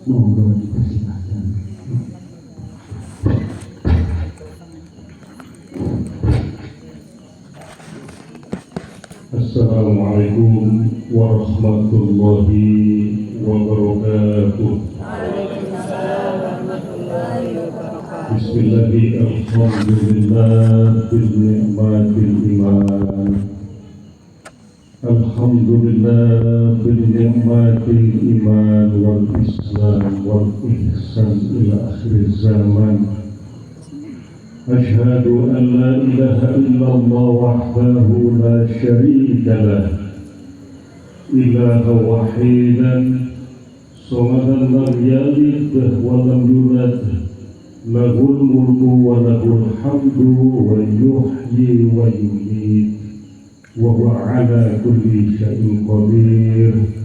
Monggo dipersilakan. Assalamualaikum warahmatullahi wabarakatuh. Bismillahirrahmanirrahim. Alhamdulillah bil ni'matil iman. Alhamdulillah bil ni'matil iman wal islam wal ihsan ila akhir zaman. Asyhadu an la ilaha illallah wahdahu la syarika lah. Ilaha wahidan somadan lam yalid wa lam yulad. Lahul mulku wa lahul hamdu wa yuhyi wa yumiit wa huwa ala kulli syai'in qadir.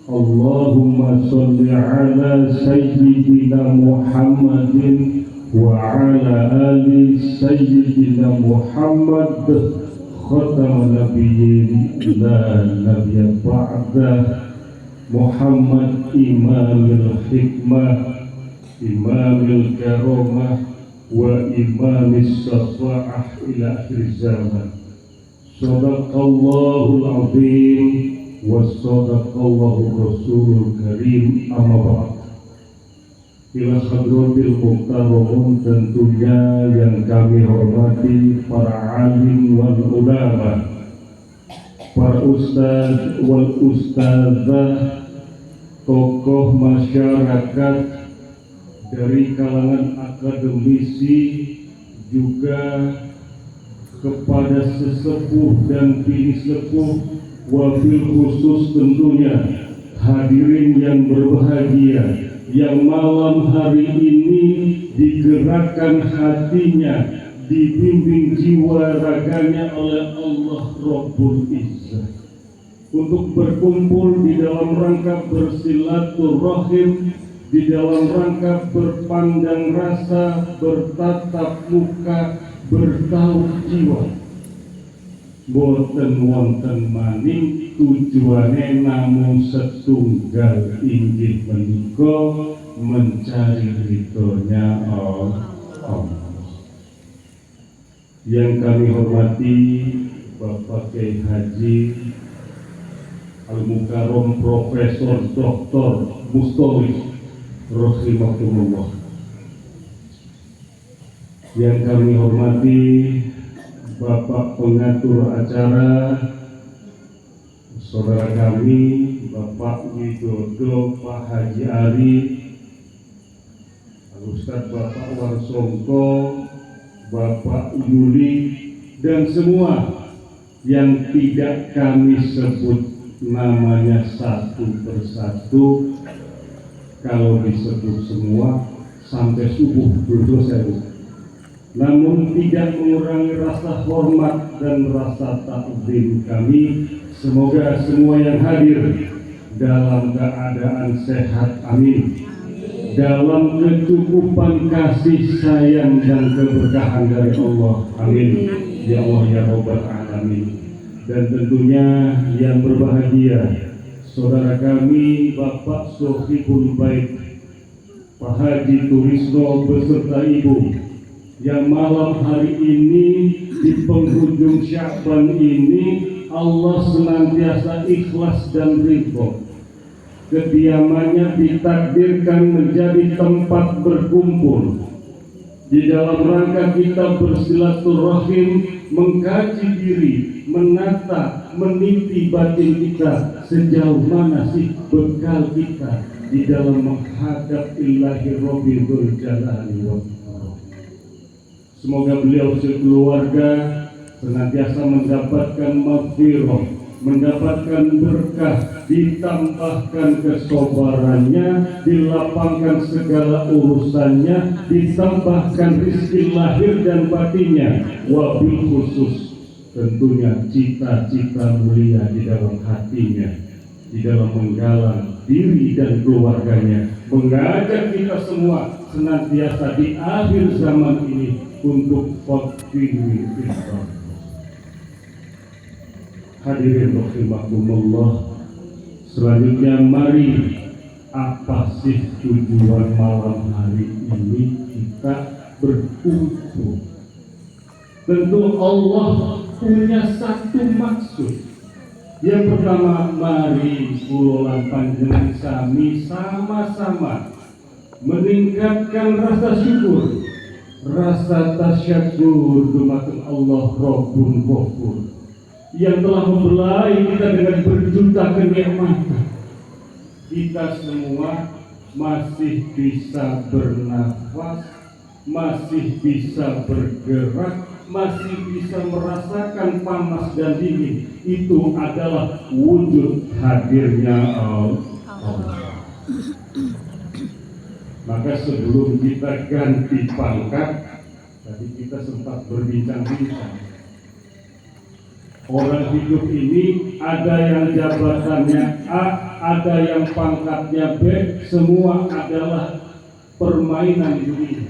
Allahumma sholli ala sayyidina Muhammadin wa ala ali sayyidina Muhammad khataman nabiyyin la nabiyya ba'da. Muhammad imamul hikmah, imamul karamah, wa imamis syafa'ah ila akhir zaman. Sadaqallahul azim wa sadaqallahu rasulul karim. Amma ba'd. Ila hadratil muhtaromun, tentunya yang kami hormati para alim wal ulama, para ustaz wal ustazah, tokoh masyarakat dari kalangan akademisi, juga kepada sesepuh dan bini sepuh, wabil khusus tentunya hadirin yang berbahagia yang malam hari ini digerakkan hatinya, dibimbing jiwa raganya oleh Allah Rabbul Izzah untuk berkumpul di dalam rangka bersilaturahim, di dalam rangka berpandang rasa, bertatap muka, bertaut jiwa. Boten wonten maning tujuane namung setunggal, inggih menika mencari ridhonya Allah. Yang kami hormati Bapak Kiai Haji Al-Mukarram Profesor Dr. Mustowi rahimahullah. Yang kami hormati Bapak pengatur acara, saudara kami Bapak Widodo, Pak Haji Ari, Ustadz Bapak Warsongko, Bapak Yuli, dan semua yang tidak kami sebut namanya satu persatu. Kalau disebut semua sampai subuh berdosa, namun tidak mengurangi rasa hormat dan rasa takzim kami. Semoga semua yang hadir dalam keadaan sehat, amin, dalam kecukupan kasih sayang dan keberkahan dari Allah, amin, ya Allah ya Rabbal alamin. Dan tentunya yang berbahagia saudara kami Bapak Sohibul Bait Pak Haji Turisno beserta Ibu, yang malam hari ini di penghujung Sya'ban ini Allah senantiasa ikhlas dan ridho. Kediamannya ditakdirkan menjadi tempat berkumpul di dalam rangka kita bersilaturahim, mengkaji diri, menata, meniti batin kita, sejauh mana sih bekal kita di dalam menghadap Ilahi Rabbil Jalali wal Ikram. Semoga beliau sekeluarga senantiasa mendapatkan maghfirah, mendapatkan berkah, ditambahkan kesabarannya, dilapangkan segala urusannya, ditambahkan rezeki lahir dan batinnya, wabil khusus tentunya cita-cita mulia di dalam hatinya, di dalam menggalang diri dan keluarganya, mengajak kita semua senantiasa di akhir zaman ini untuk fakir Islam. Hadirin rahimakumullah, selanjutnya mari apa sih tujuan malam hari ini kita berkumpul? Tentu Allah punya satu maksud. Yang pertama, mari kula panjenengan sami sama-sama meningkatkan rasa syukur, rasa tasyakur dumateng Allah Rabbul Ghafur yang telah membelai kita dengan berjuta kenikmatan. Kita semua masih bisa bernafas, masih bisa bergerak, masih bisa merasakan panas dan dingin. Itu adalah wujud hadirnya Allah. Maka sebelum kita ganti pangkat, tadi kita sempat berbincang-bincang. Orang hidup ini ada yang jabatannya A, ada yang pangkatnya B, semua adalah permainan dunia.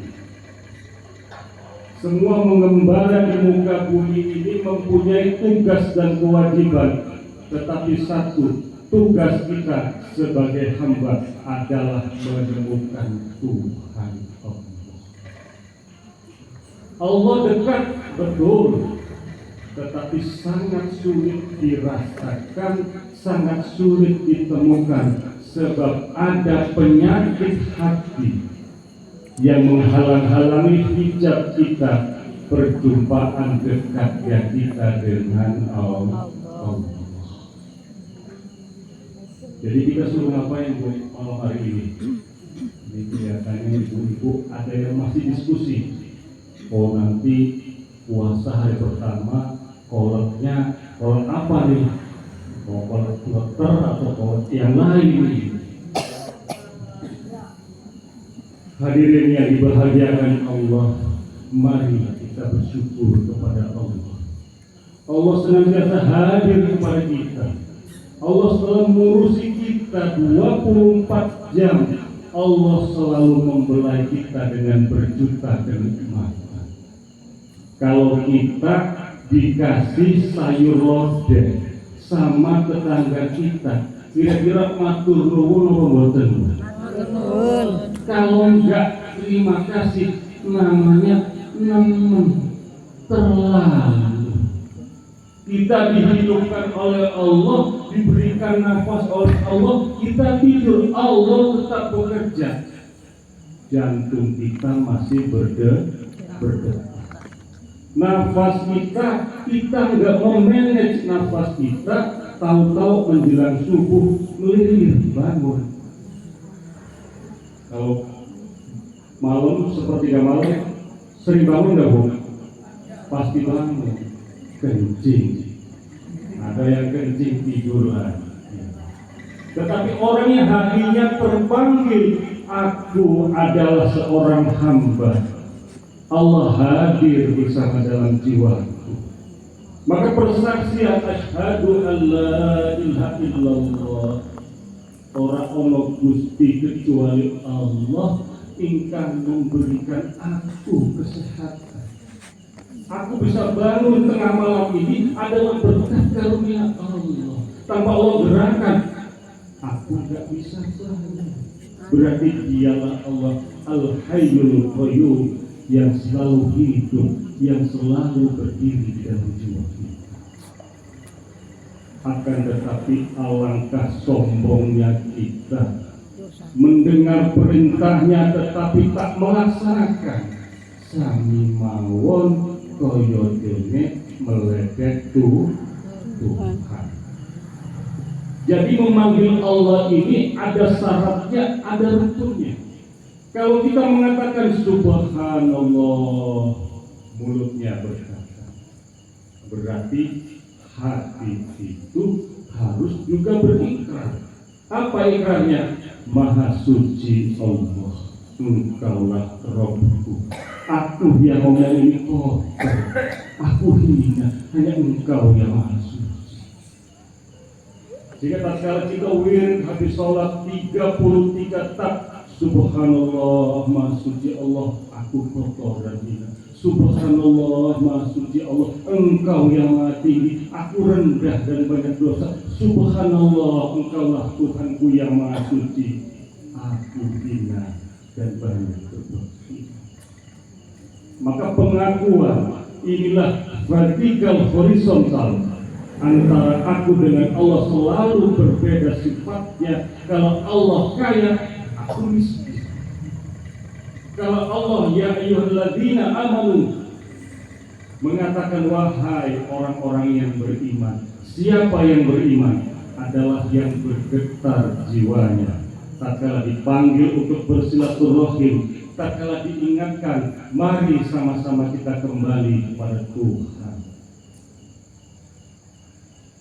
Semua mengembara di muka bumi ini mempunyai tugas dan kewajiban, tetapi satu tugas kita sebagai hamba adalah menemukan Tuhan Allah. Allah dekat, betul, tetapi sangat sulit dirasakan, sangat sulit ditemukan, sebab ada penyakit hati yang menghalang-halangi hijab kita, perjumpaan dekatnya kita dengan Allah. Jadi kita suruh ngapain Bu malam hari ini? Ini kelihatannya ibu-ibu ada yang masih diskusi. Oh nanti puasa hari pertama koleknya kolek apa nih? Kolek dokter atau kolek yang lain? Hadirin yang dibahagiakan Allah, mari kita bersyukur kepada Allah. Allah senantiasa hadir kepada kita. Allah selalu mengurusi kita 24 jam. Allah selalu membelai kita dengan berjuta kenikmatan. Kalau kita dikasih sayur lodeh sama tetangga kita, kira-kira matur nuwun apa mboten? Kalau enggak terima kasih, namanya nemen, terlalu. Kita dihidupkan oleh Allah, diberikan nafas oleh Allah, kita tidur, Allah tetap bekerja. Jantung kita masih berdetak. Nafas kita enggak memanage nafas kita, tahu-tahu menjelang subuh melirir bangun. Kalau malam sepertiga malam sering bangun nggak Bu? Pasti bangun, kencing. Ada yang kencing tidur lagi. Tetapi orang yang hatinya terpanggil, aku adalah seorang hamba, Allah hadir bersama dalam jiwaku. Maka persaksian asyhadu an la ilaha illallah, ora ono Gusti kecuali Allah ingkang memberikan aku kesehatan. Aku bisa bangun tengah malam ini adalah berkat karunia Allah. Tanpa Allah gerakan, aku nggak bisa bangun. Berarti dialah Allah Al-Hayyul Qayyum yang selalu hidup, yang selalu berdiri di dalam jiwa kita. Akan tetapi alangkah sombongnya kita mendengar perintahnya tetapi tak melaksanakan. Sami mawon kaya dene meledet Tuhan. Jadi memanggil Allah ini ada syaratnya, ada rukunnya. Kalau kita mengatakan subhanallah, mulutnya berkata, berarti hati itu harus juga berikrar. Apa ikrarnya? Maha suci Allah, Engkaulah Rabbku. Aku yang ngomong ini kotor, aku hina, hanya Engkau yang maha suci. Jika tatkala kita wirid habis sholat 33 tak, subhanallah maha suci Allah, aku kotor dan hina. Subhanallah maha suci Allah, Engkau yang maha tinggi, aku rendah dan banyak dosa. Subhanallah, Engkaulah Tuhanku yang maha suci. aku hina dan banyak berbuat hina. Maka pengakuan inilah vertikal horizontal antara aku dengan Allah selalu berbeda sifatnya. Kalau Allah kaya, aku miskin. Kalau Allah ya ayyuhalladzina amanu mengatakan wahai orang-orang yang beriman, siapa yang beriman adalah yang bergetar jiwanya tatkala dipanggil untuk bersilaturahim, tatkala diingatkan mari sama-sama kita kembali kepada Tuhan.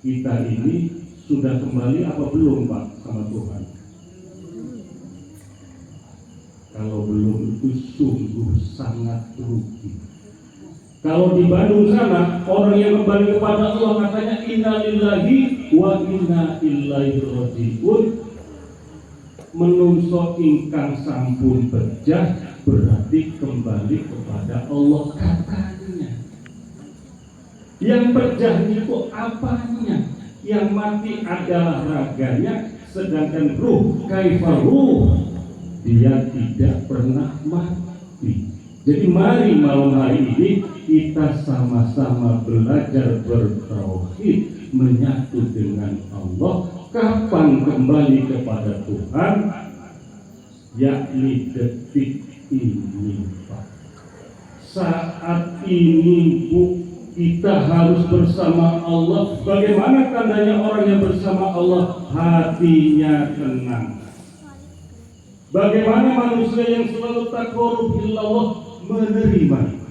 Kita ini sudah kembali apa belum Pak sama Tuhan? Kalau belum itu sungguh sangat rugi. Kalau di Bandung sana orang yang kembali kepada Allah katanya inna lillahi wa inna ilaihi raji'un, menungso ingkang sampun pejah berarti kembali kepada Allah katanya. Yang pejah itu apanya? Yang mati adalah raganya, sedangkan ruh kaifa ruh dia tidak pernah mati. Jadi mari malam hari ini kita sama-sama belajar bertauhid, menyatu dengan Allah. Kapan kembali kepada Tuhan? Yakni detik ini Pak. Saat ini Bu, kita harus bersama Allah. Bagaimana tandanya orang yang bersama Allah? Hatinya tenang. Bagaimana manusia yang selalu taqarrub ilallah? Menerima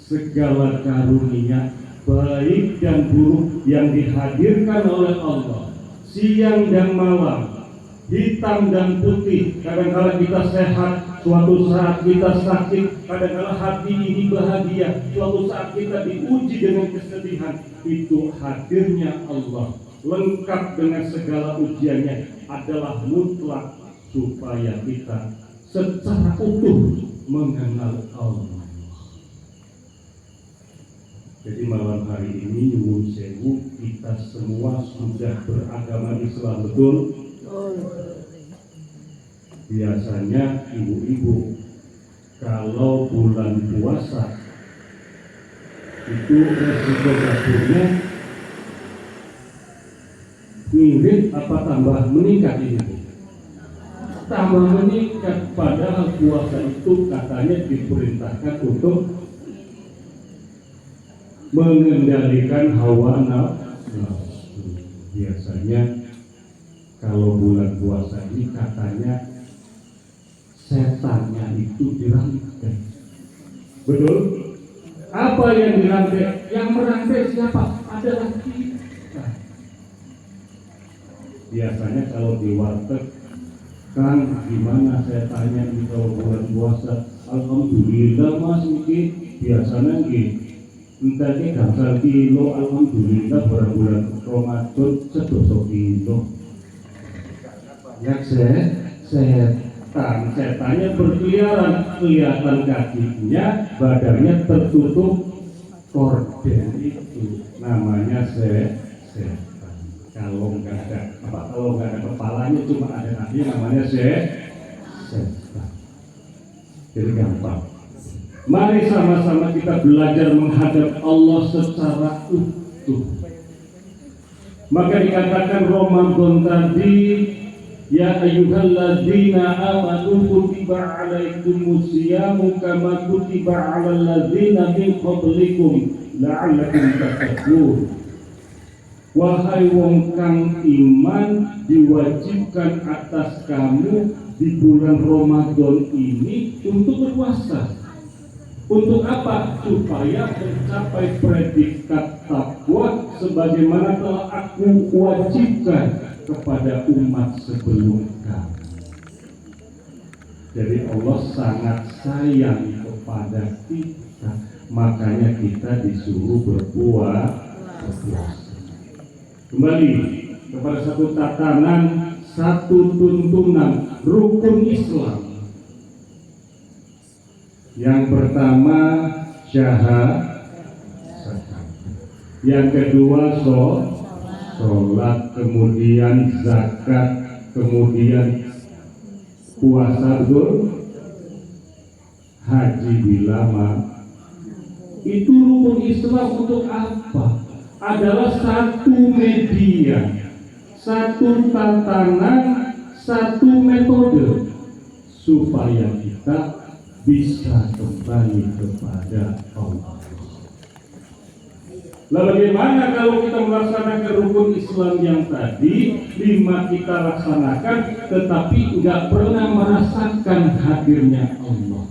segala karunia baik dan buruk yang dihadirkan oleh Allah, siang dan malam, hitam dan putih. Kadang-kala kita sehat, suatu saat kita sakit. Kadang-kala hati ini bahagia, suatu saat kita diuji dengan kesedihan. Itu hadirnya Allah lengkap dengan segala ujiannya adalah mutlak supaya kita secara utuh mengenal Allah. Jadi malam hari ini nyuwun sewu, kita semua sudah beragama Islam, betul? Biasanya ibu-ibu kalau bulan puasa itu resiko dapurnya mirip apa tambah meningkat ini? Tambah meningkat, padahal puasa itu katanya diperintahkan untuk mengendalikan hawa nafsu. Biasanya kalau bulan puasa ini katanya setannya itu dirantai. Betul? Apa yang dirantai? Yang merantai siapa? Adalah kita. Biasanya kalau di warteg, Kang, gimana saya tanya di kalau bulan puasa? Alhamdulillah Mas, ini biasanya gitu. Entah ini gangsal kilo, alhamdulillah bulan Ramadan sedoso kilo. Ya setannya berkeliaran, kelihatan kakinya, badannya tertutup korden, itu namanya setan. Kalau nggak ada kepalanya, cuma ada kaki, namanya setan. Jadi gampang. Mari sama-sama kita belajar menghadap Allah secara utuh. Maka dikatakan Ramadan tadi, ya ayyuhalladzina amanu kutiba alaikumus syiyamu kama kutiba alal ladzina min qablikum la'allakum tattaqun. Wahai wong kang iman, diwajibkan atas kamu di bulan Ramadan ini untuk berpuasa. Untuk apa? Supaya mencapai predikat takwa sebagaimana telah aku wajibkan kepada umat sebelum kamu. Jadi Allah sangat sayang kepada kita, makanya kita disuruh berpuasa. Kembali kepada satu tatanan, satu tuntunan rukun Islam. Yang pertama syahadat, yang kedua sholat, kemudian zakat, kemudian puasa betul, haji bilama. Itu rukun Islam untuk apa? Adalah satu media, satu tantangan, satu metode supaya kita bisa kembali kepada Allah. Lalu bagaimana kalau kita melaksanakan rukun Islam yang tadi 5 kita laksanakan, tetapi nggak pernah merasakan hadirnya Allah?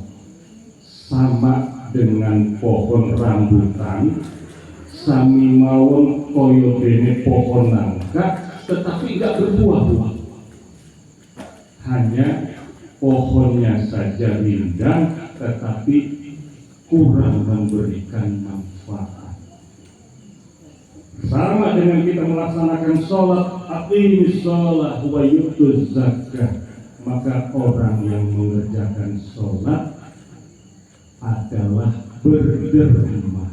Sama dengan pohon rambutan, sami mawon koyo dene pohon nangka, tetapi nggak berbuah-buah. Hanya pohonnya saja rindang, tetapi kurang memberikan manfaat. Sama dengan kita melaksanakan sholat, aqimis sholat wa yutuz zakah, maka orang yang mengerjakan sholat adalah berderma.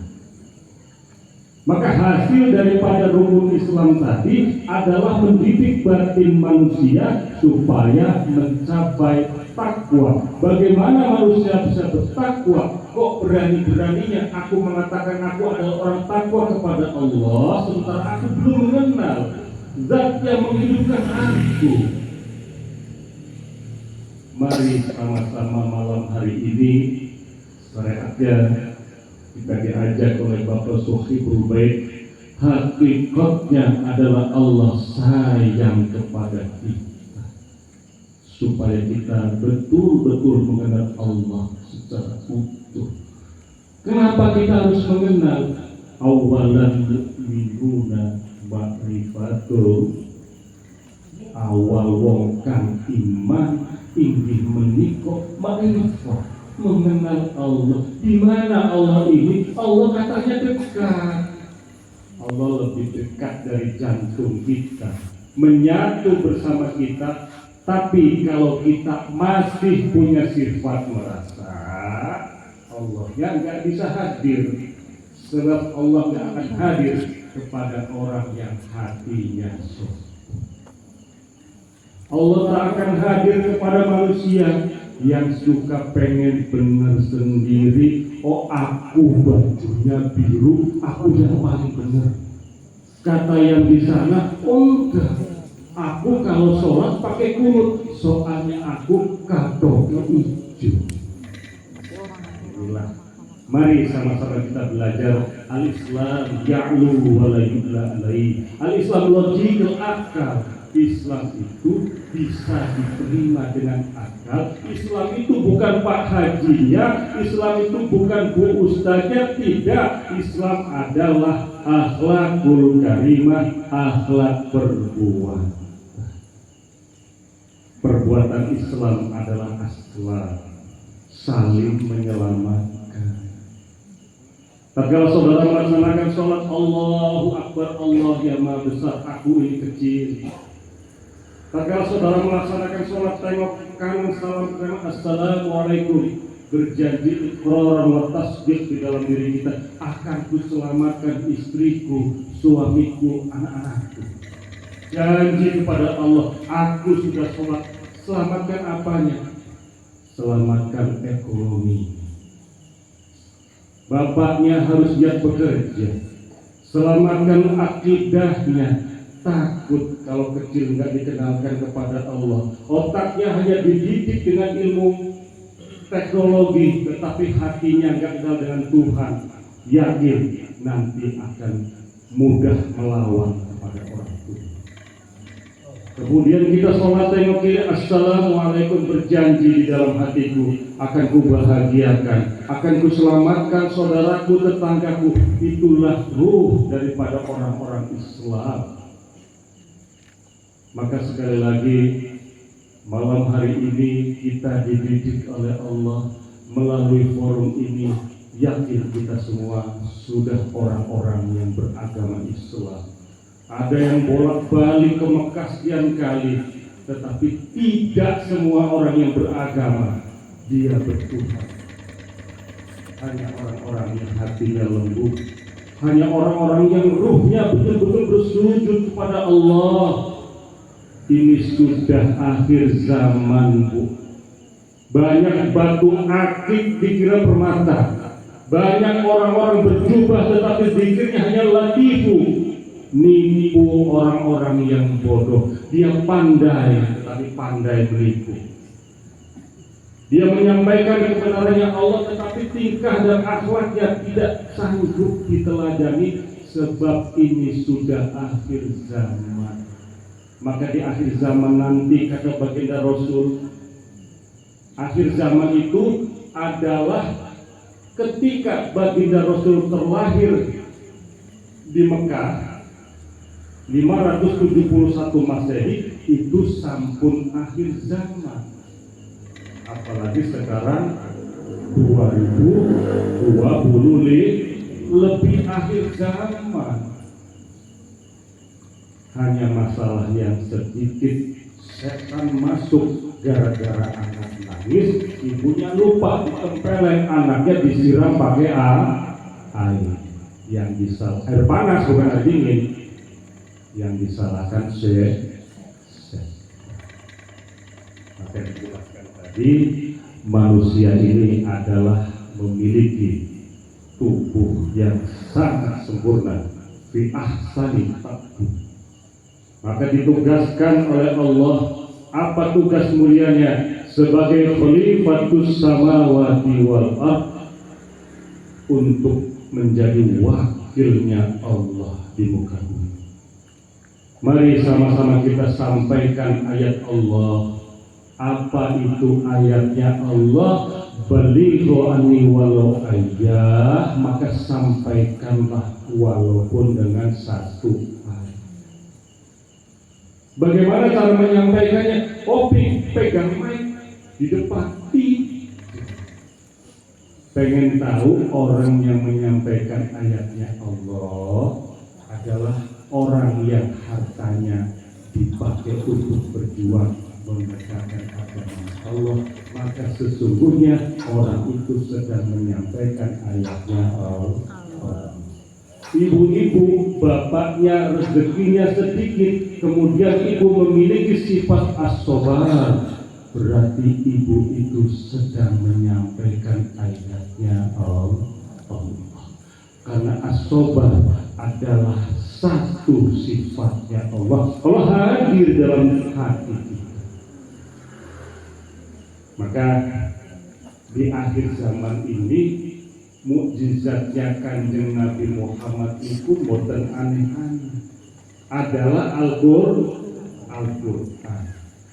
Maka hasil daripada rukun Islam tadi adalah mendidik batin manusia supaya mencapai takwa. Bagaimana manusia bisa bertakwa? Kok berani-beraninya aku mengatakan aku adalah orang takwa kepada Allah, sementara aku belum mengenal Zat yang menghidupkan aku. Mari sama-sama malam hari ini syariatnya kita diajak oleh Bapak Sohibul Bait. Hakikatnya adalah Allah sayang kepada kita, supaya kita betul-betul mengenal Allah secara utuh. Kenapa kita harus mengenal? Awalan yu'minuna ma'rifatul, awal wong kang iman inggih menika ma'rifah, mengenal Allah. Di mana Allah ini? Allah katanya dekat. Allah lebih dekat dari jantung kita, menyatu bersama kita. Tapi kalau kita masih punya sifat merasa, Allah yang nggak bisa hadir, sebab Allah nggak akan hadir kepada orang yang hatinya sombong. Allah tak akan hadir kepada manusia yang suka pengen benar sendiri. Oh, aku bajunya biru, aku yang paling benar. Kata yang di sana, oh enggak, aku kalau sholat pakai kunut, soalnya aku katoknya hijau. Inilah, mari sama-sama kita belajar al-Islam ya'lu wa la yu'la alaihi. Al-Islam logikal, akal. Islam itu bisa diterima dengan akal. Islam itu bukan Pak Hajinya, Islam itu bukan Bu Ustaznya, tidak. Islam adalah akhlakul karimah, akhlak perbuatan. Perbuatan Islam adalah akhlak saling menyelamatkan. Tatkala saudara melaksanakan sholat, Allahu Akbar, Allah yang Maha Besar, aku ini kecil. Tatkala saudara melaksanakan sholat, tengok kanan, salam kanan, assalamualaikum, berjanji iqrar wa tasdiq di dalam diri kita, akan ku selamatkan istriku, suamiku, anak-anakku. Janji kepada Allah, aku sudah sholat, selamatkan apanya? Selamatkan ekonomi. Bapaknya harus giat bekerja, selamatkan akidahnya. Takut kalau kecil nggak dikenalkan kepada Allah, otaknya hanya dididik dengan ilmu teknologi, tetapi hatinya nggak kenal dengan Tuhan. Yakin nanti akan mudah melawan kepada orang tua. Kemudian kita sholat tengok kiri, assalamualaikum, berjanji di dalam hatiku akan kubahagiakan, akan kuselamatkan saudaraku, tetanggaku. Itulah ruh daripada orang-orang Islam. Maka sekali lagi malam hari ini kita dididik oleh Allah melalui forum ini. Yakin kita semua sudah orang-orang yang beragama Islam. Ada yang bolak-balik ke Mekah sekian kali, tetapi tidak semua orang yang beragama dia bertuhan. Hanya orang-orang yang hatinya lembut, hanya orang-orang yang ruhnya betul-betul bersujud kepada Allah. Ini sudah akhir zaman, Bu. banyak batu akik dikira permata, banyak orang-orang berjubah tetapi zikirnya hanya latifu, nipu orang-orang yang bodoh. Dia pandai tetapi pandai menipu. Dia menyampaikan kebenarannya Allah tetapi tingkah dan akhlaknya tidak sanggup diteladani, sebab ini sudah akhir zaman. Maka di akhir zaman nanti, kata baginda Rasul, akhir zaman itu adalah ketika baginda Rasul terlahir di Mekah 571 Masehi, itu sampun akhir zaman. Apalagi sekarang 2020 lebih akhir zaman. Hanya masalah yang sedikit, setan masuk gara-gara anak nangis, ibunya lupa ditempelin anaknya, disiram pakai air yang bisa air panas, bukan air dingin. Yang disalahkan maka dijelaskan tadi, manusia ini adalah memiliki tubuh yang sangat sempurna, fi ahsani taqwim. Maka ditugaskan oleh Allah, apa tugas mulianya? Sebagai khalifatus samawati wal ardh, untuk menjadi wakilnya Allah di muka bumi. Mari sama-sama kita sampaikan ayat Allah. Apa itu ayatnya Allah? Balighu anni walau ayah, maka sampaikanlah walaupun dengan satu ayat. Bagaimana cara menyampaikannya? Pegang mic di depan. Pengen tahu orang yang menyampaikan ayatnya Allah adalah orang yang hartanya dipakai untuk berjuang menegakkan agama Allah, maka sesungguhnya orang itu sedang menyampaikan ayatnya Allah. Ibu-ibu, bapaknya rezekinya sedikit, kemudian ibu memiliki sifat as-sabar, berarti ibu itu sedang menyampaikan ayatnya Allah. Karena as-sabar adalah satu sifatnya Allah. Allah hadir dalam hati kita. Maka di akhir zaman ini mukjizatnya Kanjeng Nabi Muhammad itu boten aneh-aneh, adalah Al-Quran.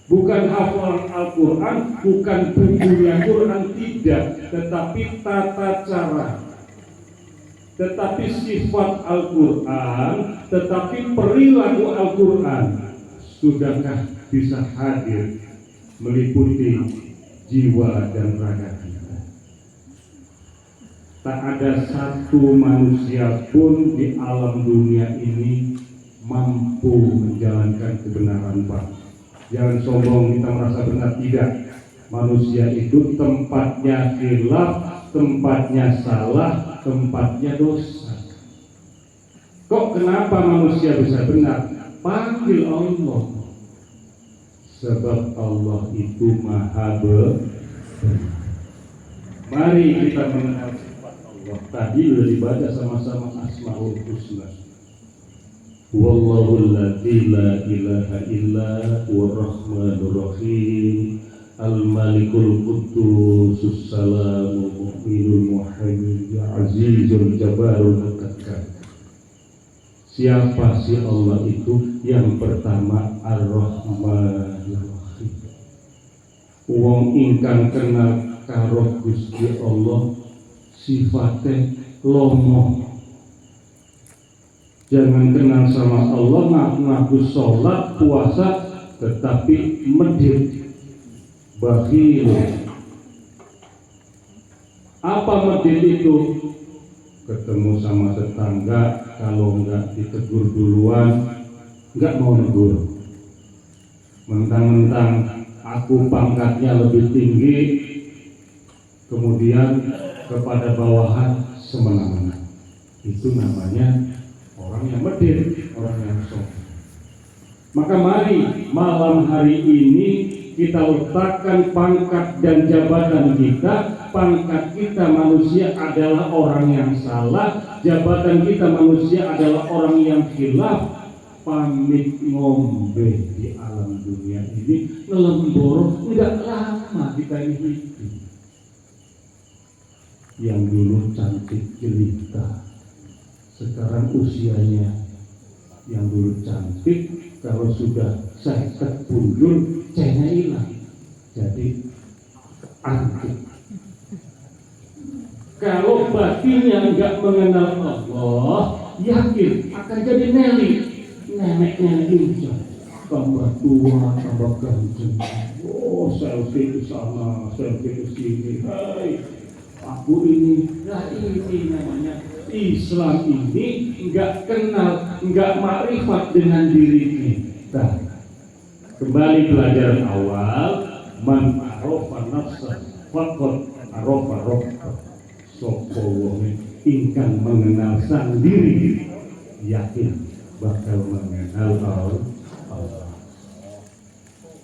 Bukan hafalan Al-Quran, bukan bukunya Quran, tidak, tetapi tata cara, tetapi sifat Al-Quran, tetapi perilaku Al-Quran. Sudahkah bisa hadir meliputi jiwa dan raga kita? Tak ada satu manusia pun di alam dunia ini mampu menjalankan kebenaran, Pak. Jangan sombong kita merasa benar, tidak. Manusia itu tempatnya khilaf, tempatnya salah, tempatnya dosa. Kok kenapa manusia bisa benar? Panggil Allah. Sebab Allah itu maha benar. Mari kita mengenal sifat Allah. Tadi sudah dibaca sama-sama Asmaul Husna. Wallahu alladzi la ilaha illa huwar rahmanur rahim, al-malikul quddus salamul mu'minul muhaimin azizul jabbarul mutakabbir. Siapa si Allah itu? Yang pertama Ar-Rahmanur Rahim. Wong ingkang kenal karo Gusti Allah sifatnya lomo. Jangan kenal sama Allah ngaku-ngaku sholat, puasa, tetapi medit, bakhil. Apa medit itu? Ketemu sama tetangga, kalau enggak ditegur duluan, enggak mau negur. Mentang-mentang aku pangkatnya lebih tinggi, kemudian kepada bawahan semena-mena. Itu namanya orang yang medit, orang yang sombong. Maka mari malam hari ini kita letakkan pangkat dan jabatan kita. Pangkat kita manusia adalah orang yang salah, jabatan kita manusia adalah orang yang khilaf. Pamit ngombe di alam dunia ini, ngelemboro enggak lama kita ini hidup. Yang dulu cantik jelita, sekarang usianya yang dulu cantik, kalau sudah seket punjul, cahaya hilang, jadi antik. Kalau batinnya enggak mengenal Allah, yakin akan jadi Nelly. Nenek-nenek ini tambah tua, tambah ganteng. Oh, selfie ke sana, selfie ke sini. Hai, aku ini. Nah, ini namanya Islam ini enggak kenal, enggak makrifat dengan diri kita. Kembali pelajaran awal, man arofa nafsa faqad arofa rabbah. Sapa wong ingkang mengenal sang diri, yakin bakal mengenal Allah.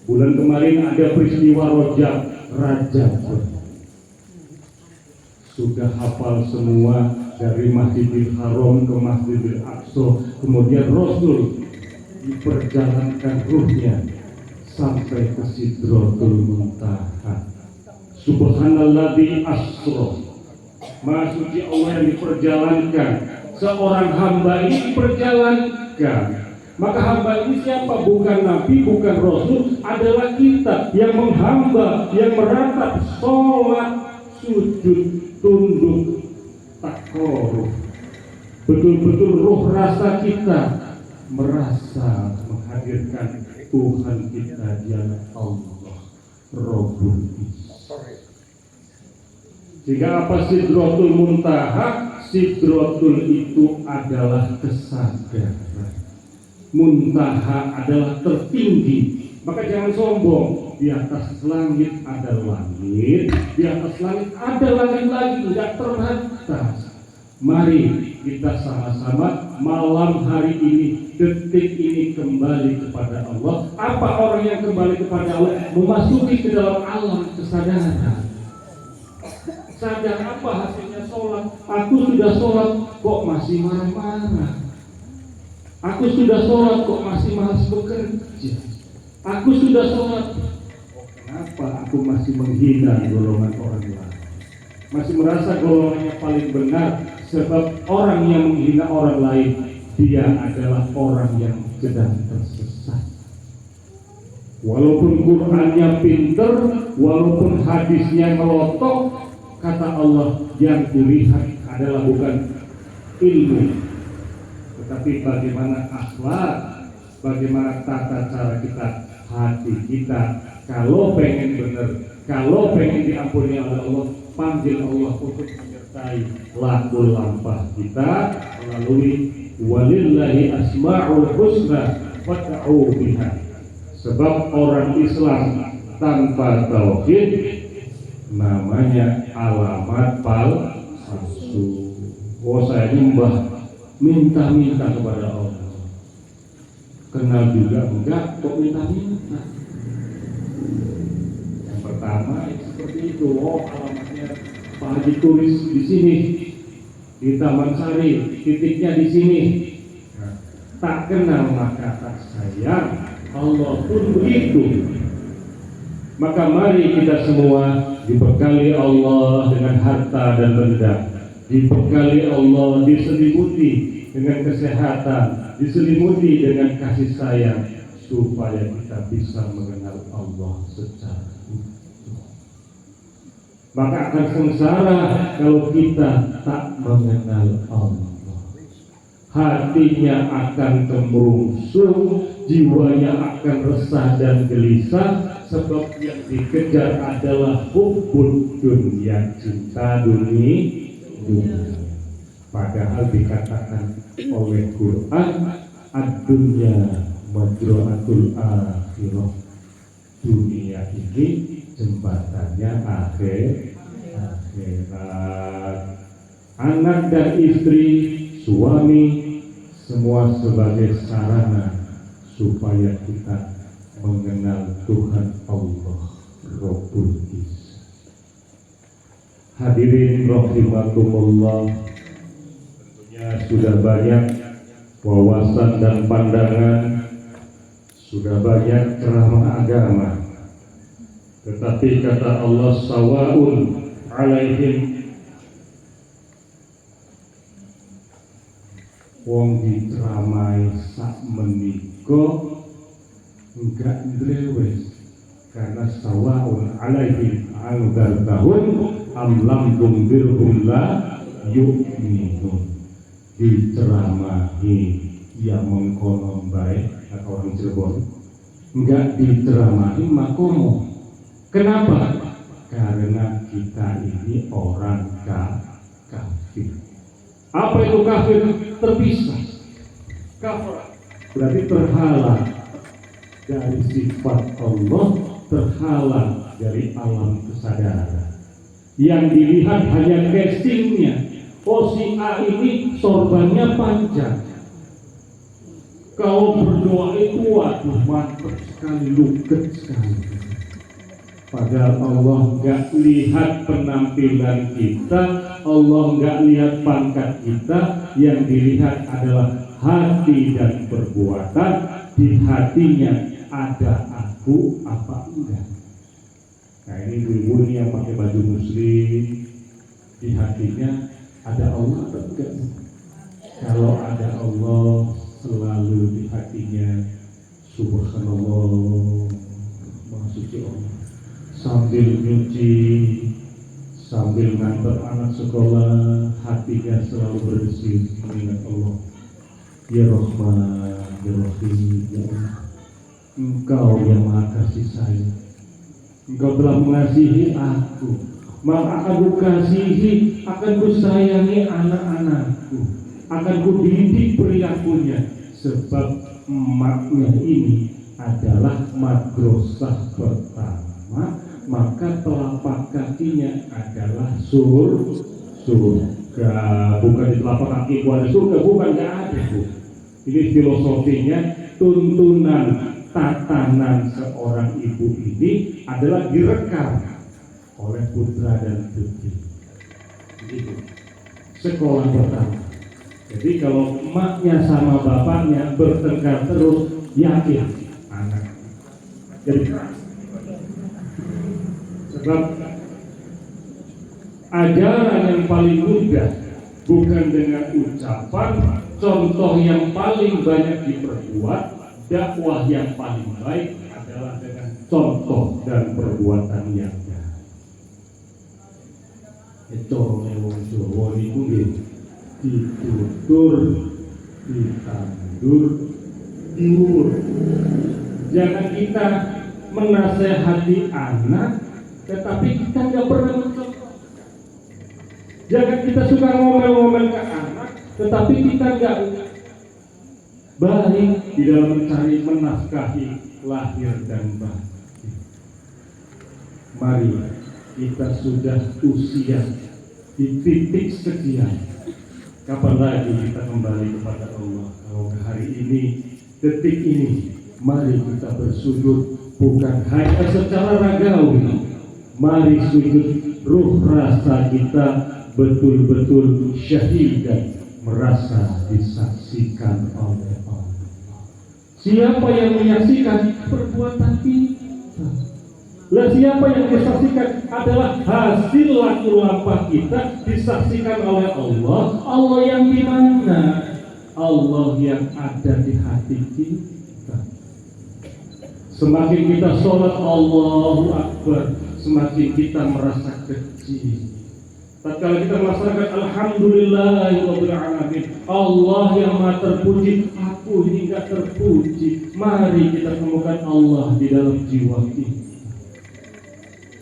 Bulan kemarin ada peristiwa Rajab. Sudah hafal semua dari Masjidil Haram ke Masjidil Aqsa. Kemudian Rasul diperjalankan ruhnya sampai ke Sidratul Muntaha. Subhanalladzi asra. Maha suci Allah yang diperjalankan. Seorang hamba ini diperjalankan. Maka hamba ini siapa? Bukan Nabi, bukan Rasul, adalah kita yang menghamba, yang meratap, sholat, sujud, tunduk, takoruh. Betul-betul roh rasa kita merasa menghadirkan Tuhan kita, Dia Allah Rabbul Izzah. Jika apa Sidratul Muntaha? Sidratul itu adalah kesadaran. Muntaha adalah tertinggi. Maka jangan sombong. Di atas langit ada langit, di atas langit ada langit lagi, tidak terbatas. Mari kita sama-sama malam hari ini, detik ini kembali kepada Allah. Apa orang yang kembali kepada Allah? Memasuki ke dalam alam kesadaran. Sadar apa hasilnya sholat? Aku sudah sholat kok masih marah-marah. Aku sudah sholat kok masih malas bekerja. Aku sudah sholat, kenapa aku masih menghina golongan orang lain? Masih merasa golongannya paling benar. Sebab orang yang menghina orang lain, dia adalah orang yang sedang tersesat. Walaupun Qur'annya pinter, walaupun hadisnya melotok, kata Allah, yang kulihat adalah bukan ilmu, tetapi bagaimana akhlak, bagaimana tata cara kita, hati kita. Kalau pengen benar, kalau pengen diampuni oleh Allah, panggil Allah untuk menyertai laku lampah kita melalui walillahi asma'ul husna fad'u biha. Sebab orang Islam tanpa tauhid namanya alamat palsu. Oh, saya nyembah, minta-minta kepada Allah. Kenal juga enggak, kok minta-minta. Yang pertama seperti itu. Oh, alamatnya Pak Haji tulis di sini, di Taman Sari, titiknya di sini. Nah, tak kenal maka tak sayang. Allah pun begitu. Maka mari kita semua dibekali Allah dengan harta dan benda, dibekali Allah, diselimuti dengan kesehatan, diselimuti dengan kasih sayang, supaya kita bisa mengenal Allah secara utuh. Maka akan sengsara kalau kita tak mengenal Allah. Hatinya akan kemerungsung, jiwanya akan resah dan gelisah, sebab yang dikejar adalah hubbud dunia, cinta dunia. Padahal dikatakan oleh Quran, ad-dunya majru'atul akhirah. Dunia ini jembatannya akhirat. Anak dan istri, suami, semua sebagai sarana supaya kita mengenal Tuhan Allah Rabbul Izzah. Hadirin rahimakumullah, tentunya sudah banyak wawasan dan pandangan, sudah banyak ceramah agama, tetapi kata Allah, sawaun alaihim, wong diceramai sak menika enggak drewes, karena sawaun alaihim anggar tahun amlam tungdirhum la yu'minun. Diceramahi yang mengkonom baik atau orang Cirebon, enggak diceramahi makomo. Kenapa? Karena kita ini orang kafir. Apa itu kafir? Terpisah. Kafir berarti terhalang dari sifat Allah, terhalang dari alam kesadaran. Yang dilihat hanya casingnya. Oh, si A ini sorbannya panjang. Kalau berdoa itu waduh mantap sekali, luget sekali. Padahal Allah nggak lihat penampilan kita, Allah nggak lihat pangkat kita, yang dilihat adalah hati dan perbuatan. Di hatinya ada aku apa enggak. Nah, ini ibu-ibu yang pakai baju muslim, di hatinya ada Allah atau enggak? Kalau ada Allah selalu di hatinya, subhanallah, maha suci Allah. Sambil nyuci, sambil ngantar anak sekolah, hatinya selalu berdesir mengingat Allah. Ya Rahman, ya Rahim, ya Allah, Engkau yang maha kasih sayang. Engkau telah mengasihi aku, maka akan kukasihi, akan kusayangi anak-anakku, akan kudidik perilakunya, sebab emaknya ini adalah madrasah pertama, maka telapak kakinya adalah surga. Bukan di telapak kaki ada surga, bukan, nggak ada bu. Ini filosofinya, tuntunan tatanan seorang ibu ini adalah direkam oleh putra dan putri. Begitu. Sekolah pertama. Jadi kalau emaknya sama bapaknya bertengkar terus, yakin anak jadi keras. Sebab ajaran yang paling mudah bukan dengan ucapan, contoh yang paling banyak diperbuat, dakwah yang paling baik adalah dengan contoh dan perbuatan yang baik. Itu wong Jawa niku nggih ditutur, ditandur, diurut. Jangan kita menasehati anak, tetapi kita nggak pernah mencontoh. Jangan kita suka ngomel-ngomel ke anak, tetapi kita nggak baik di dalam mencari menafkahi lahir dan batin. Mari kita sudah usia di titik sekian. Kapan lagi kita kembali kepada Allah? Kalau hari ini, detik ini, mari kita bersujud bukan hanya secara ragawi. Mari sujud ruh rasa kita betul-betul syahid dan merasa disaksikan oleh Allah. Siapa yang menyaksikan perbuatan kita? Lah siapa yang disaksikan adalah hasil laku lampah kita disaksikan oleh Allah. Allah yang di mana? Allah yang ada di hati kita. Semakin kita sholat Allahu Akbar, semakin kita merasa kecil. Tatkala kita melaksanakan alhamdulillahirabbil alamin, Allah yang maha terpuji, aku ini enggak terpuji. Mari kita temukan Allah di dalam jiwa kita.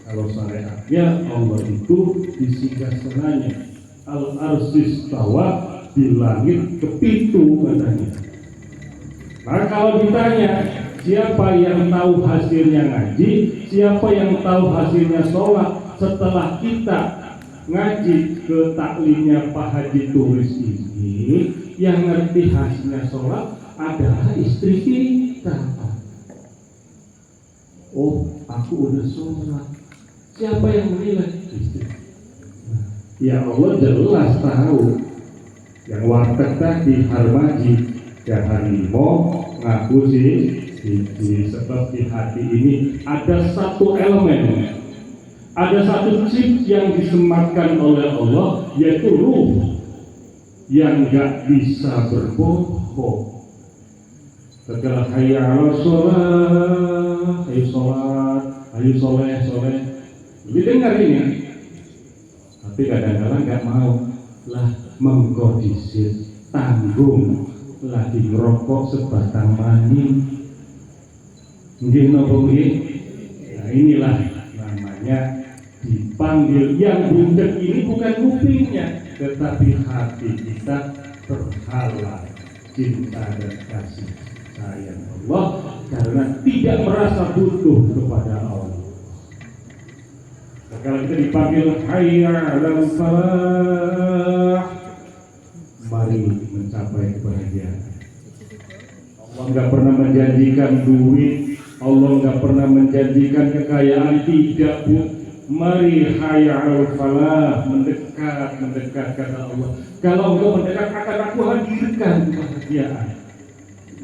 Kalau syariatnya Allah itu di singgasananya al-arsis tawa, di langit kepitu katanya. Maka kalau ditanya siapa yang tahu hasilnya ngaji, siapa yang tahu hasilnya sholat setelah kita ngaji ke taklimnya Pak Haji Turis ini, yang ngerti hasilnya sholat adalah istri kita. Oh, aku udah sholat. Siapa yang menilai? Istri. Ya Allah jelas tahu. Yang warteg tadi Harmaji, ya harimau ngaku sih. Sebab di hati ini ada satu elemen, ada satu chip yang disematkan oleh Allah, yaitu ruh yang gak bisa berbohong. Setelah hayya 'alas sholat, ayo sholat, ayo soleh, didengar ini, tapi kadang-kadang gak mau lah, mengkodisir, tanggung, lagi ngerokok sebatang mani. Nggih napa nggih? Nah inilah namanya dipanggil. Yang bundek ini bukan kupingnya, tetapi hati kita terhalang cinta dan kasih sayang Allah karena tidak merasa butuh kepada Allah. Sekarang kita dipanggil hayya 'alal falah, mari mencapai kebahagiaan. Allah nggak pernah menjanjikan duit, Allah nggak pernah menjanjikan kekayaan, tidak Bu. Mari hayya 'alal falah, mendekat kata Allah. Kalau engkau mendekat akan aku hadirkan kebahagiaan.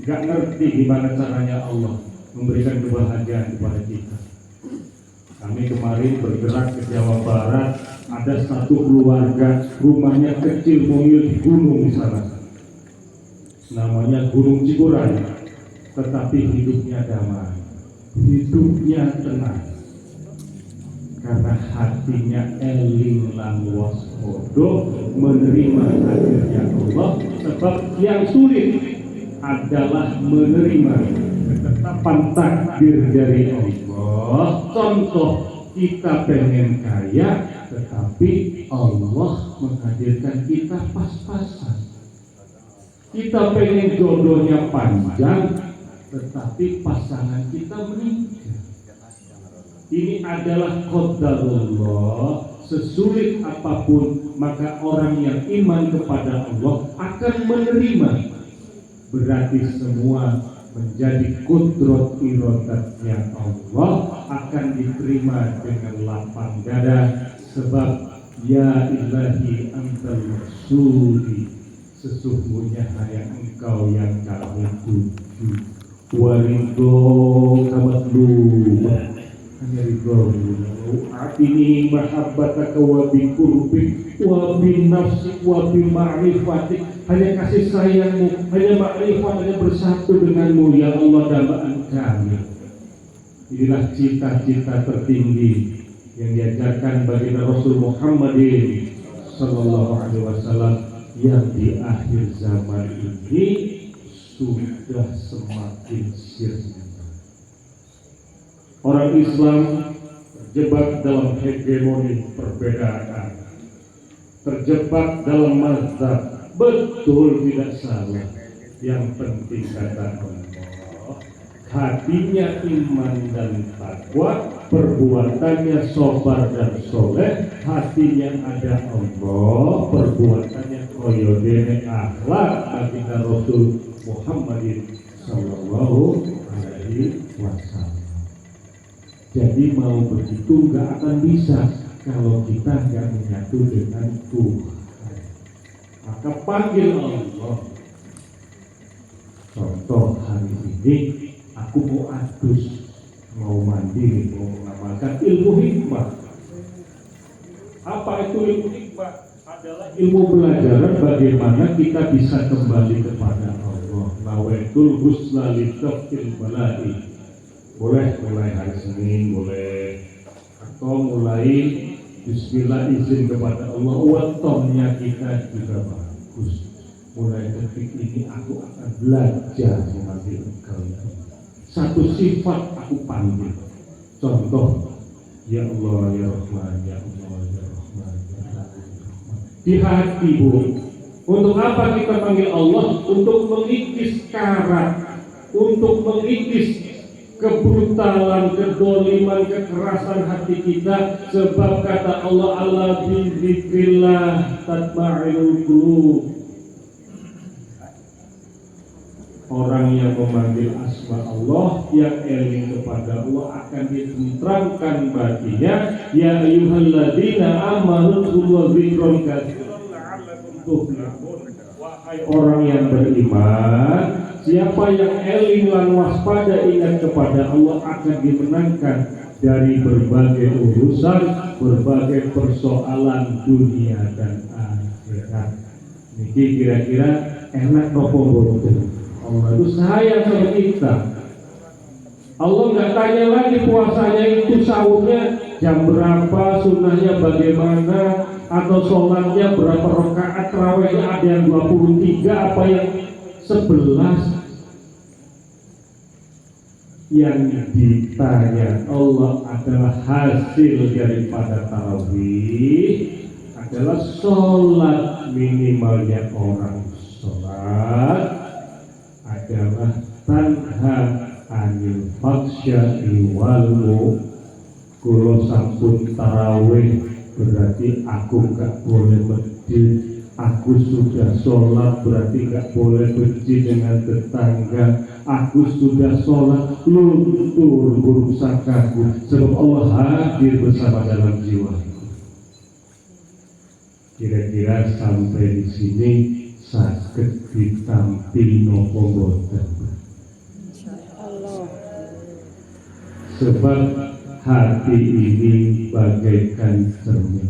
Nggak ngerti gimana caranya Allah memberikan kebahagiaan kepada kita. Kami kemarin bergerak ke Jawa Barat, ada satu keluarga rumahnya kecil, mungil di gunung di sana. Namanya Gunung Cikuray, tetapi hidupnya damai, hidupnya tenang, karena hatinya eling lan waspada menerima hadirnya Allah. Sebab yang sulit adalah menerima ketetapan takdir dari Allah. Contoh, kita pengen kaya, tetapi Allah menghadirkan kita pas-pasan. Kita pengen jodohnya panjang, tetapi pasangan kita meninggal. Ini adalah qadarullah. Sesulit apapun, maka orang yang iman kepada Allah akan menerima. Berarti semua menjadi kudrat iradatnya Allah akan diterima dengan lapang dada. Sebab ya ilahi antal maksudi, sesungguhnya hanya engkau yang kami tuju. Waridho kamatluba, hanya ridhomu. Atini mahabbataka wa bi qurbik wa bi nafsik wa bi ma'rifatik. Hanya kasih sayangmu, hanya ma'rifat, hanya bersatu denganmu ya Allah dambaan kami. Inilah cita-cita tertinggi yang diajarkan bagi Rasul Muhammadin sallallahu alaihi wasallam, yang di akhir zaman ini sudah semakin sirna. Orang Islam terjebak dalam hegemoni perbedaan, terjebak dalam mazhab. Betul tidak salah, yang penting kata Allah, hatinya iman dan takwa, perbuatannya sabar dan soleh, hatinya ada Allah, perbuatannya koyodene akhlak baginda Rasul Muhammadin sallallahu alaihi wasallam. Jadi mau begitu nggak akan bisa kalau kita nggak menyatu dengan Tuhan. Maka panggil Allah. Contoh hari ini aku mau adus, mau mandi, mau mengamalkan ilmu hikmah. Apa itu ilmu hikmah? Adalah ilmu pelajaran bagaimana kita bisa kembali kepada Allah. Nawaitul husna litafil balai. Boleh mulai hari Senin, boleh, atau mulai Bismillah izin kepada Allah. Watonnya kita juga bagus. Mulai detik ini aku akan belajar memanggil Engkau. Satu sifat aku panggil. Contoh, ya Allah ya Rahman, ya Allah ya Rahman, ya Allah. Di hati Bu. Untuk apa kita panggil Allah? Untuk mengikis karat, untuk mengikis kebrutalan, kedoliman, kekerasan hati kita. Sebab kata Allah, ala bizikrillah tatma'inul qulub. orang yang memanggil asma Allah, yang eling kepada Allah akan ditenteramkan batinnya. Ya ayyuhalladzina amanu dzkuru dzikran katsiran la'allakum tuflihun. Wahai orang yang beriman, siapa yang eling lan waspada ingat kepada Allah akan dimenangkan dari berbagai urusan, berbagai persoalan dunia dan akhirat. Niki kira-kira enak nopo boten. Allah itu sayang sama kita. Allah nggak tanya lagi puasanya itu sahurnya jam berapa, sunnahnya bagaimana, atau sholatnya berapa rakaat, tarawihnya ada yang 23 apa yang 11. Yang ditanya Allah adalah hasil daripada tarawih, adalah sholat. Minimalnya orang sholat adalah tanha anil faksya'i wal munkar. Kulo sampun tarawih berarti aku gak boleh masjid. Aku sudah sholat berarti gak boleh benci dengan tetangga. Aku sudah sholat luntur buruk sangkaku, sebab Allah hadir bersama dalam jiwaku. Kira-kira sampai di sini saged ditampi napa boten? Sebab hati ini bagaikan cermin.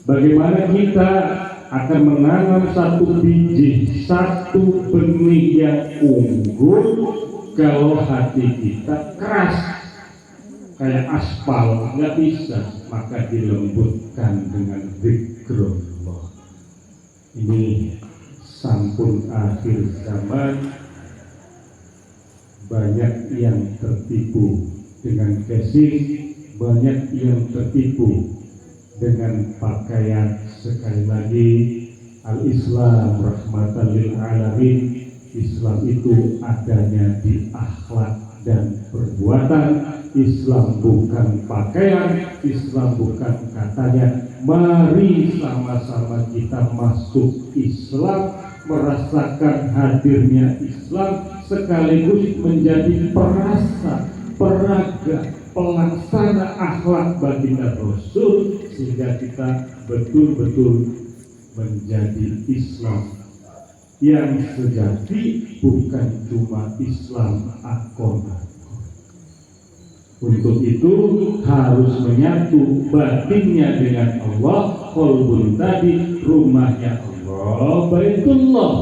Bagaimana kita akan menanam satu biji, satu benih yang unggul kalau hati kita keras kayak aspal, nggak bisa, maka dilembutkan dengan zikrullah. Ini sampun akhir zaman, banyak yang tertipu dengan casing, banyak yang tertipu dengan pakaian. Sekali lagi, al-Islam rahmatan lil alamin. Islam itu adanya di akhlak dan perbuatan. Islam bukan pakaian, Islam bukan katanya. Mari sama-sama kita masuk Islam, merasakan hadirnya Islam, sekaligus menjadi perasa, peraga, pelaksana akhlak baginda Rasul, sehingga kita betul-betul menjadi Islam yang sejati, bukan cuma Islam akon. Untuk itu harus menyatu batinnya dengan Allah. Qalbun tadi rumahnya Allah, Baitullah,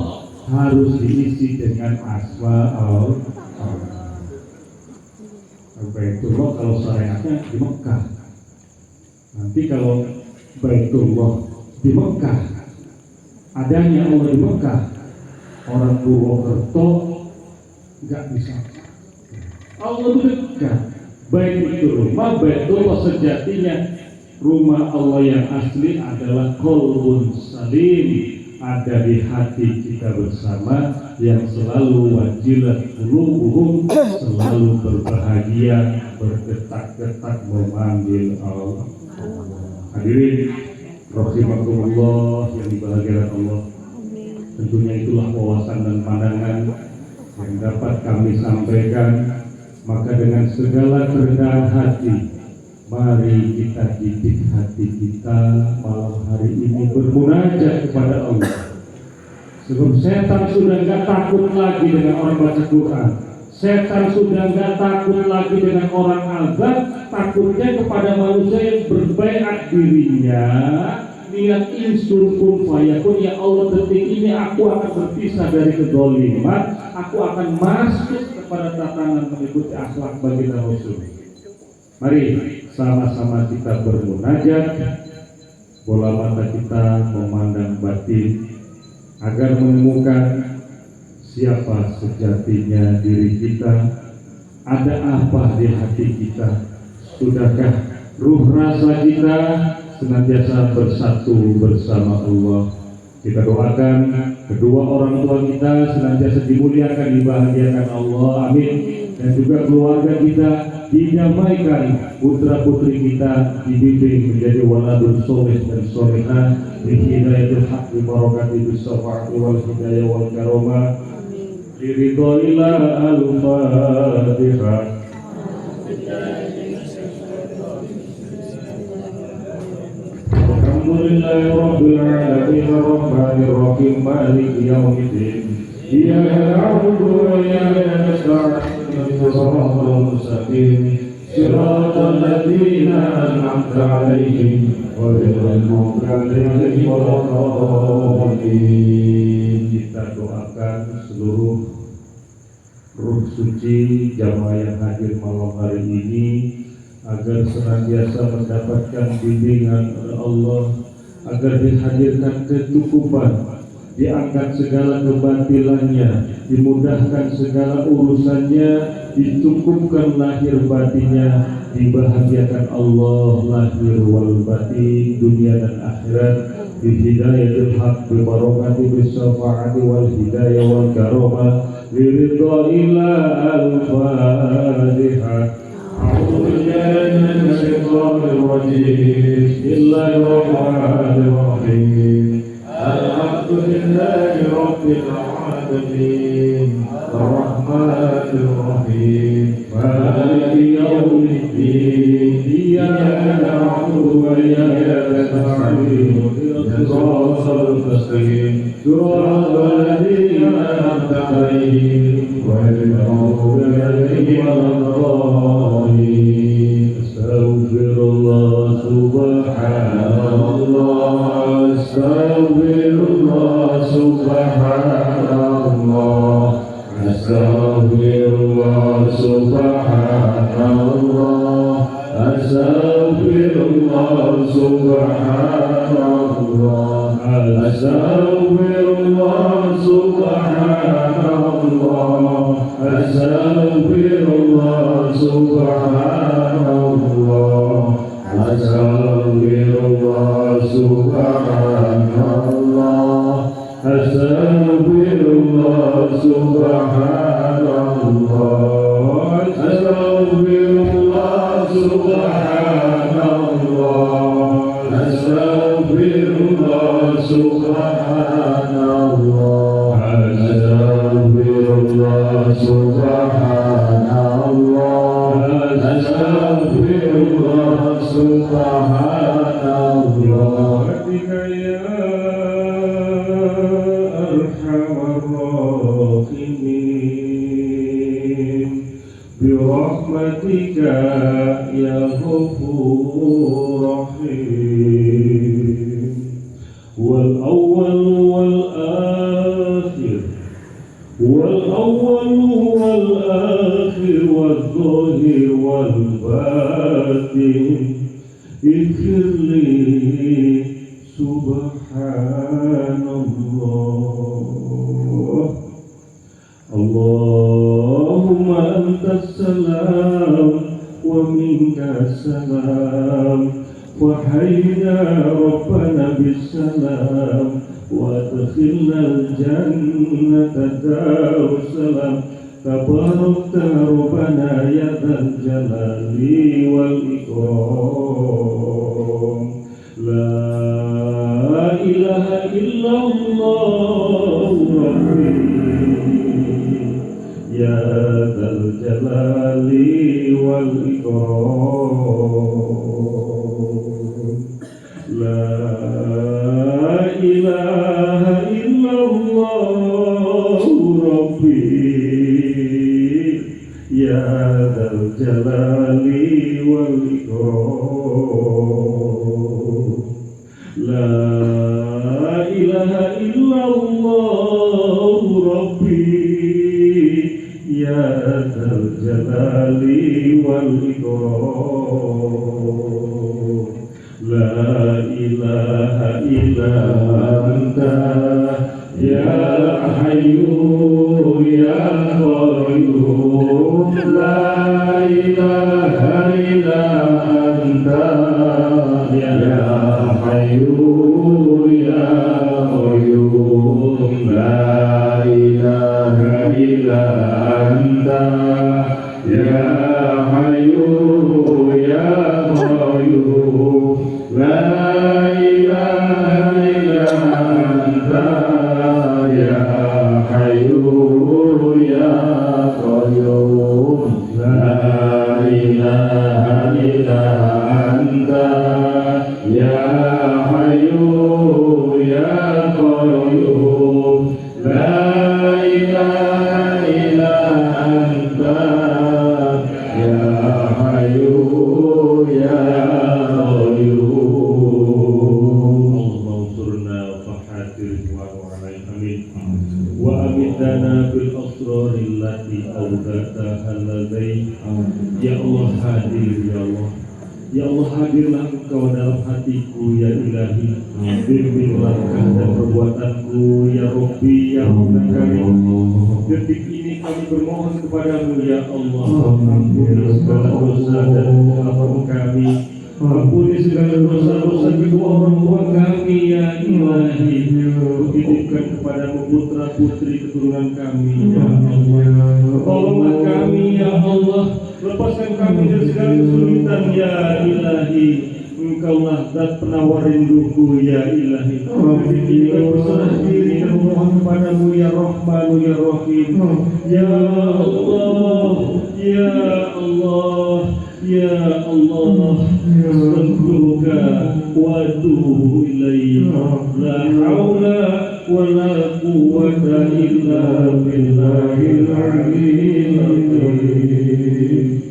harus diisi dengan asma Allah. Baitullah kalau syariatnya di Mekah. Nanti kalau Baitullah di Mekah, adanya Allah di Mekah, orang Purwokerto nggak bisa. Allah itu dekat. Baik itu rumah Baitullah sejatinya. Rumah Allah yang asli adalah qalbun salim, ada di hati kita bersama, yang selalu wajilat qulubuhum, selalu berbahagia, bergetak-getak memanggil Allah. Hadirin rahimakumullah yang dibahagiakan Allah. Tentunya itulah wawasan dan pandangan yang dapat kami sampaikan. Maka dengan segala kerendahan hati, mari kita didik hati kita malam hari ini bermunajat kepada Allah. Sebab setan sudah gak takut lagi dengan orang baca Quran. Setan sudah gak takut lagi dengan orang azan. Takutnya kepada manusia yang berbaiat dirinya, niat insun kun fayakun. Ya Allah, detik ini aku akan berpisah dari kedzaliman. Aku akan masuk kepada tatanan mengikuti akhlak baginda Rasul. Mari sama-sama kita bermunajat, bola mata kita memandang batin, agar menemukan siapa sejatinya diri kita, ada apa di hati kita, sudahkah ruh rasa kita senantiasa bersatu bersama Allah. Kita doakan kedua orang tua kita senantiasa dimuliakan, dibahagiakan Allah, amin. Dan juga keluarga kita didamaikan, putra putri kita dibimbing menjadi waladun soleh dan solehah, bi hidayatul haq, bi barakati bis syafaati wal hidayah wal karomah, Biridhoila al-Fatihah. Alhamdulillahi Rabbil Alamin Ar-Rahmanir Rahim Maliki Yawmiddin Iyyaka na'budu wa iyyaka nasta'in Ihdinas siratal mustaqim Siratal ladzina an'amta 'alaihim ghairil maghdubi 'alaihim waladdallin. Kita doakan seluruh ruh suci jamaah yang hadir malam hari ini agar senantiasa mendapatkan bimbingan oleh Allah, agar dihadirkan kecukupan, diangkat segala kebatilannya, dimudahkan segala urusannya, dicukupkan lahir batinnya, dibahagiakan Allah lahir wal batin, dunia dan akhirat, bihidayatil haq, bibarokati bisyafaati wal hidayah wal karamah, biridhoila al-Fatihah. أعوذ بالله من الشيطان الرجيم بسم الله الرحمن الرحيم الحمد لله رب العالمين الرحمن الرحيم مالك يوم الدين إياك نعبد وإياك نستعين صراط المستقيم صراط الذين أنعمت عليهم غير المغضوب عليهم ولا الضالين. Astaghfirullah subhanallah, astaghfirullah subhanallah, astaghfirullah subhanallah, astaghfirullah subhanallah, astaghfirullah subhanallah, astaghfirullah subhanallah, astaghfirullah subhanallah, astaghfirullah subhanallah, astaghfirullah subhanallah, astaghfirullah subhanallah, astaghfirullah subhanallah, astaghfirullah subhanallah. Ya arhamar rahimin, birahmatika ya ghafur rahim, wal awwal wal akhir, wal awwal wal akhir, wal zahir wal batin, ighfirli subhanallah. Allahumma antas salam wa minkas salam, wa hayyina rabbana bisalam, wa adkhilna al-jannata darussalam, tabarakta rabbana ya dzal jalali wal ikram. La ilaha illallah rabbi ya dzal jalali wal ikram. La ilaha illallah rabbi ya dzal jalali wal ikram. La ilaha illallah rabbi ya dzal jalali wal ikram. La ilaha illa anta ya hayyu ya qayyum. La ilaha illa anta ya hayyu ya qayyum. La ilaha illa anta ya hayyu ya qayyum. La ilaha illa anta ya hayyu Hayyu ya Qayyum la ilaha illa anta ya Hayyu ya Qayyum. Allahumma fahatir wa amin wa amitana bil asraril lati awdata haladai. Ya Allah hadir, ya Allah. Ya Allah, hadirlah Engkau dalam hatiku ya Ilahi. Bimbing langkah dan perbuatanku ya Rabbi ya Tuhan kami. Detik ini kami bermohon kepadamu ya Allah. Ampuni segala dosa dan kesalahan kami. Ampuni segala dosa-dosa kedua orang tua kami ya Ilahi. Titipkan kepadamu putra putri keturunan kami ya Allah. Tolonglah kami ya Allah. Lepaskan kami dari segala kesulitan ya Ilahi. Engkaulah zat penawar rinduku ya Ilahi. Kami berserah diri dan mohon kepadamu ya Rahmanu ya Rahim. Ya Allah, ya Allah, ya Allah. Astaghfiruka wa atubu ilaik. La haula wa la quwwata illa billahil aliyyil azim.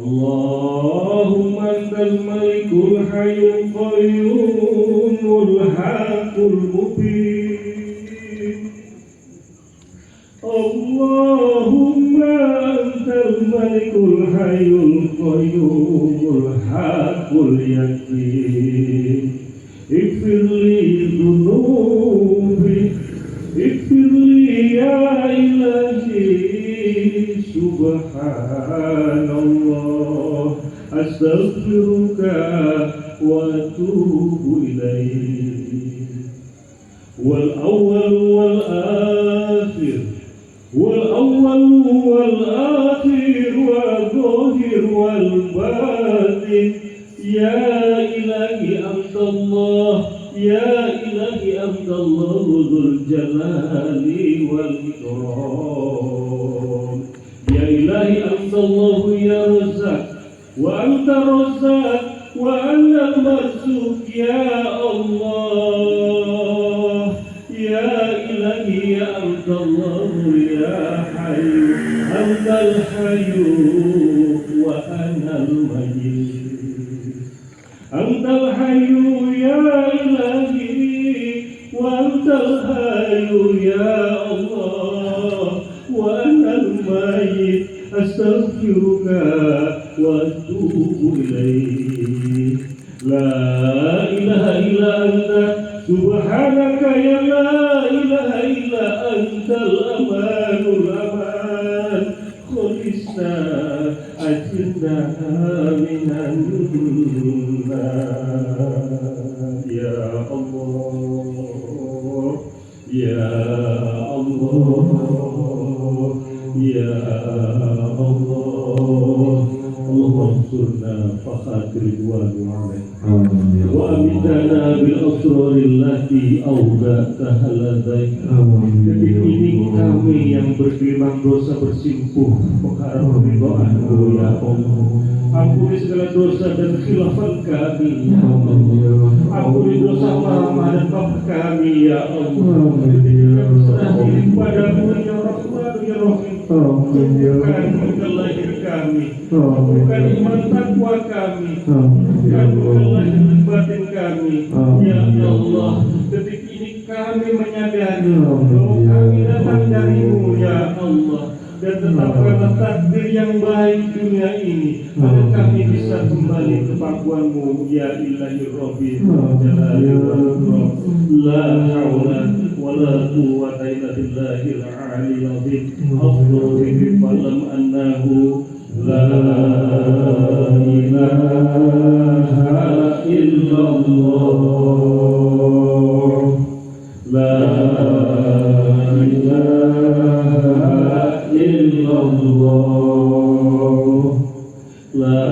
Allahumma antal malikul hayyul qayyumul haqqul mubin. Allahumma antal malikul hayyul qayyumul haqqul yakin. Ighfirli dhunubi, ighfirli ya ilahi. Subhanallah, astaghfiruka wa atubu ilaik. Wal awwal wal akhir, wal awwal wal akhir, wal zahir wal batin. Ya ilahi antallah, ya ilahi antallah, dzul jalali wal ikram. Ya ilahi antallahu ya razzaq, wa anta razzaq, wa anta al-marzuq ya Allah. Ya ilahi ya antallahu ya hayyu, antal hayyu wa ana al-mayyit. Antal hayyu ya ilahi, wa antal hayyu ya Allah, wa ana al-mayyit. Astaghfiruka wa atubu ilaik. La ilaha illa anta subhanaka ya la ilaha illa antal amanul aman. Khulisna ajirna minan nar ya Allah, ya Allah, ya Allah. Allahumma surna fakhatir wa wa amitana bil asraril lati awdata haladai. Detik ini kami yang bergelimang dosa bersimpuh mengharap ridhoanmu ya Allah. Ampuni segala dosa dan khilafan kami ya Allah. Ampuni dosa mama dan bapak kami ya Allah. Berserah diri padamu ya Rahman ya Rahim. Bukan lahir kami, bukan iman takwa kami, bukan lahir batin kami ya Allah. Detik ini kami menyadari bahwa kami datang darimu ya Allah. Dan tetapkanlah takdir yang baik dunia ini agar kami bisa kembali ke pangkuanmu ya Ilahi Rabbi Jalali wal Ikram. La haula wa la quwwata illa billahil aliyyil azim. Afdhu falam annahu la ilaha illallah. La ilaha illallah. La